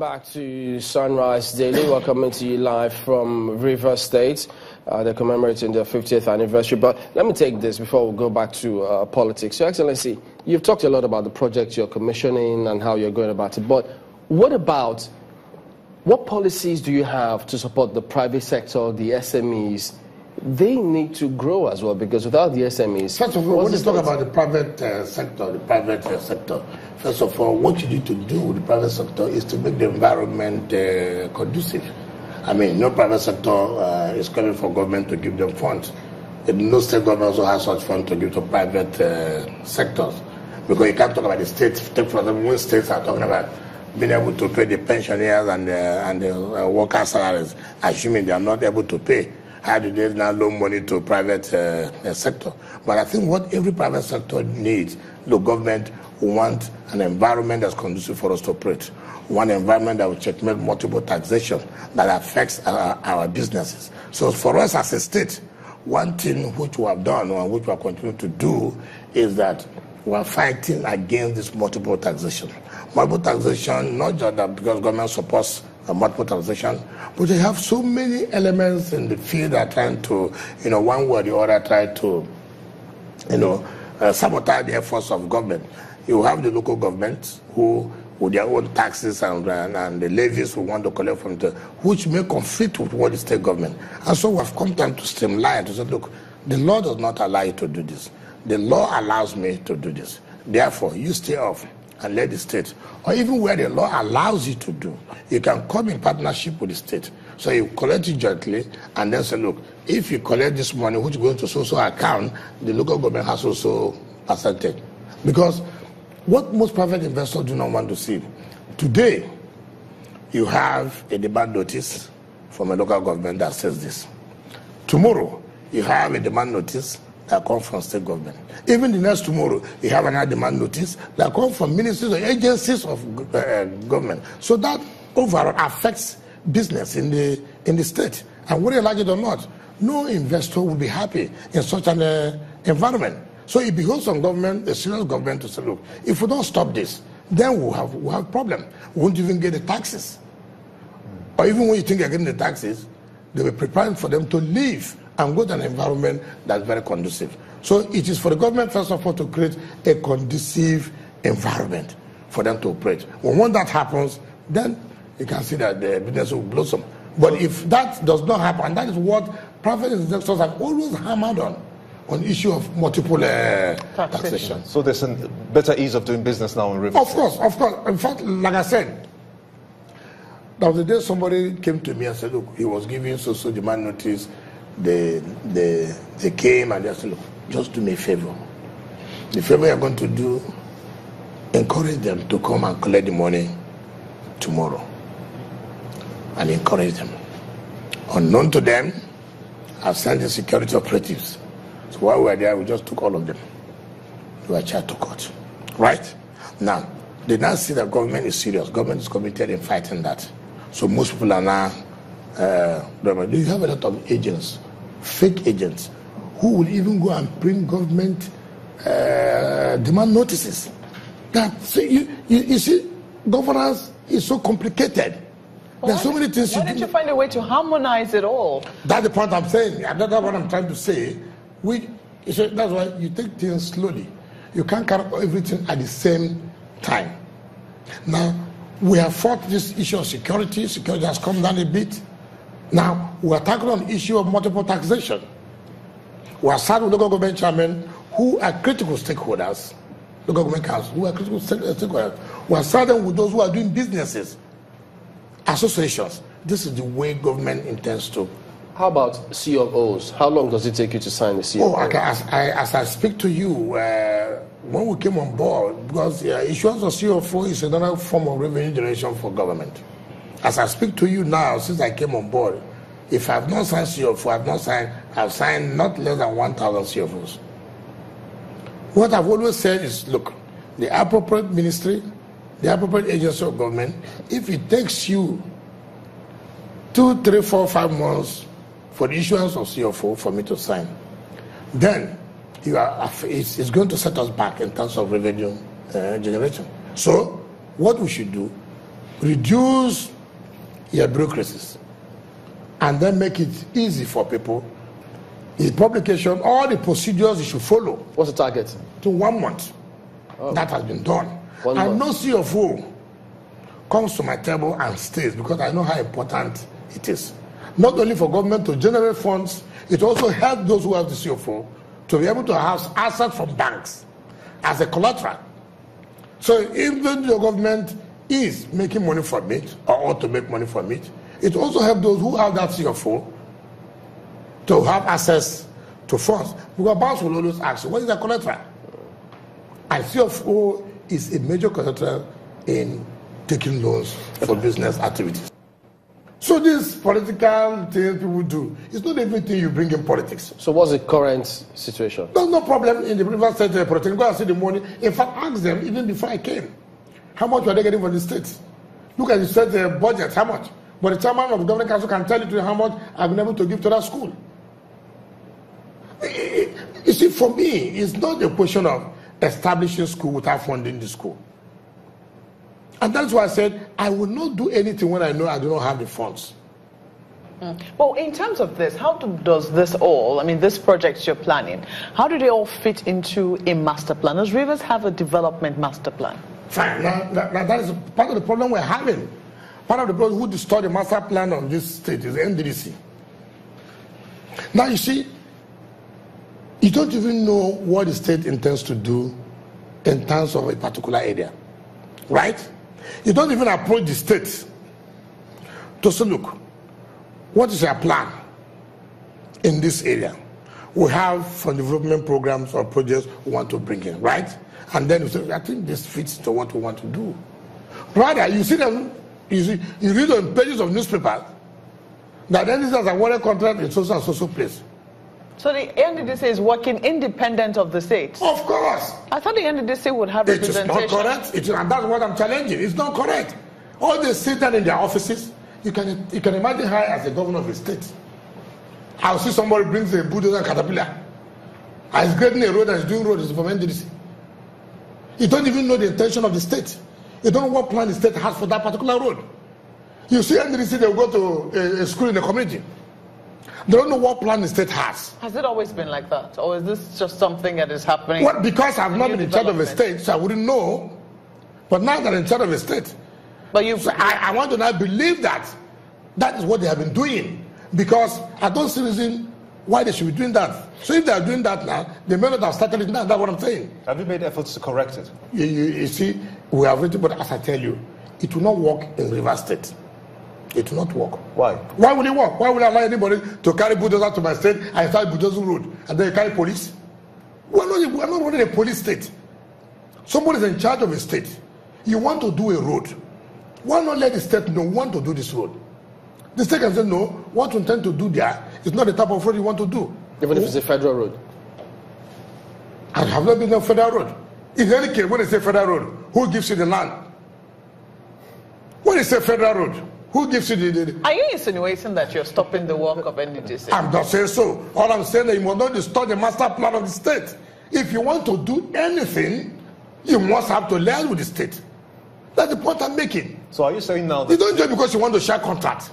Back to Sunrise Daily. Welcome to you live from Rivers State. They're commemorating their 50th anniversary. But let me take this before we go back to politics. Your Excellency, you've talked a lot about the project you're commissioning and how you're going about it. But what policies do you have to support the private sector, the SMEs? They need to grow as well, because without the SMEs... First of all, when you talk about the private sector, first of all, what you need to do with the private sector is to make the environment conducive. I mean, no private sector is coming for government to give them funds. No state government also has such funds to give to private sectors. Because you can't talk about the states. Take for example, when states are talking about being able to pay the pensioners and the worker salaries, assuming they are not able to pay. How do they now loan money to private sector? But I think what every private sector needs, the government want an environment that's conducive for us to operate. One environment that will checkmate multiple taxation that affects our businesses. So for us as a state, one thing which we have done and which we are continuing to do is that we are fighting against this multiple taxation. Multiple taxation, not just that because government supports multiple taxation, but they have so many elements in the field that are trying to, one way or the other, try to, sabotage the efforts of government. You have the local government who, with their own taxes and the levies we want to collect from them, which may conflict with what the state government. And so we have come time to streamline to say, look, the law does not allow you to do this. The law allows me to do this. Therefore, you stay off and let the state, or even where the law allows you to do, you can come in partnership with the state. So you collect it jointly and then say, look, if you collect this money which goes to so-so account, the local government has also percentage. Because what most private investors do not want to see, today you have a demand notice from a local government that says this. Tomorrow you have a demand notice that comes from state government. Even the next tomorrow, you have another demand notice that comes from ministries or agencies of government. So that overall affects business in the state. And whether you like it or not, no investor will be happy in such an environment. So it behoves on government, a serious government, to say, look, if we don't stop this, then we'll have a problem. We won't even get the taxes. Or even when you think you're getting the taxes, they'll be preparing for them to leave and go to an environment that's very conducive. So it is for the government, first of all, to create a conducive environment for them to operate. When that happens, then you can see that the business will blossom. But if that does not happen, and that is what private investors have always hammered on issue of multiple taxation. So there's a better ease of doing business now in Rivers? Of course. In fact, like I said, there was a day somebody came to me and said, look, he was giving so demand notice. They came and they said, look, just do me a favor. The favor you're going to do, encourage them to come and collect the money tomorrow. And encourage them. Unknown to them, I've sent the security operatives. So while we were there, we just took all of them. They were charged to court. Right? Now, they now see that government is serious. Government is committed in fighting that. So most people are now, you have a lot of agents, fake agents, who will even go and bring government demand notices. So you see, governance is so complicated. There's so many things. Why don't you find a way to harmonize it all? That's the point I'm saying. That's what I'm trying to say. That's why you take things slowly. You can't carry everything at the same time. Now, we have fought this issue of security. Security has come down a bit. Now, we are tackling on the issue of multiple taxation. We are starting with local government chairmen who are critical stakeholders, local government councils who are critical stakeholders. We are starting with those who are doing businesses, associations. This is the way government intends to. How about COOs? How long does it take you to sign the COO? As I speak to you, when we came on board, because issuance of COO is another form of revenue generation for government. As I speak to you now, since I came on board, if I have not signed COO, I've signed not less than 1,000 COOs. What I've always said is, look, the appropriate ministry, the appropriate agency of government, if it takes you 2, 3, 4, 5 months for the issuance of COO for me to sign, then it's going to set us back in terms of revenue generation. So what we should do reduce your bureaucracies, and then make it easy for people. In publication, all the procedures you should follow. What's the target? To 1 month. Oh. That has been done. And no CFO comes to my table and stays, because I know how important it is. Not only for government to generate funds, it also helps those who have the CFO to be able to have assets from banks as a collateral. So even the government is making money from it, or ought to make money from it, it also helps those who have that CFO to have access to funds. Because banks will always ask, what is the collateral? And CFO is a major collateral in taking loans for business activities. So this political thing people do, it's not everything you bring in politics. So what's the current situation? There's no problem in the River State politics. Go and see the money. In fact, ask them, even before I came, how much were they getting from the state? Look at the state budget, how much? But the chairman of the government council can tell you how much I've been able to give to that school. You see, for me, it's not a question of establishing school without funding the school. And that's why I said I will not do anything when I know I do not have the funds. Well, in terms of this, how does this all, I mean, these projects you're planning, how do they all fit into a master plan? Does Rivers have a development master plan? Fine. Now, that is part of the problem we're having. Part of the problem who destroyed the master plan of this state is the NDDC. Now, you see, you don't even know what the state intends to do in terms of a particular area, right? You don't even approach the state to say, look, what is your plan in this area? We have some development programs or projects we want to bring in, right? And then you say, I think this fits to what we want to do. Rather, you see them, you read on pages of newspapers that then this is a water contract in social and social place. So the NDDC is working independent of the state? Of course. I thought the NDDC would have representation. It is not correct. And that's what I'm challenging. It's not correct. All they sit down in their offices. You can imagine how, as a governor of a state, I'll see somebody brings a bulldozer and caterpillar. He's grading a road and he's doing roads from NDDC. You don't even know the intention of the state. You don't know what plan the state has for that particular road. You see NDDC, they'll go to a school in the community. They don't know what plan the state has. Has it always been like that? Or is this just something that is happening? Well, because I've not been in charge of a state, so I wouldn't know. But now that I'm in charge of a state, but so I want to now believe that that is what they have been doing. Because I don't see reason why they should be doing that. So if they are doing that now, they may not have started it now. That's what I'm saying. Have you made efforts to correct it? You see, we have written, but as I tell you, it will not work in River State. It will not work. Why? Why will it work? Why would I allow anybody to carry bulldozer to my state and start bulldozing road and then you carry police? We're not running a police state. Somebody is in charge of a state. You want to do a road. Why not let the state know you want to do this road? The state can say, no, what you intend to do there is not the type of road you want to do. Even if it's a federal road? I have not been a federal road. In any case, when they say federal road, who gives you the land? When they say federal road, who gives you the... Are you insinuating that you're stopping the work of NDDC? I'm not saying so. All I'm saying is you must not disturb the master plan of the state. If you want to do anything, you must have to liaise with the state. That's the point I'm making. So are you saying now that... You don't do it because you want to share contract.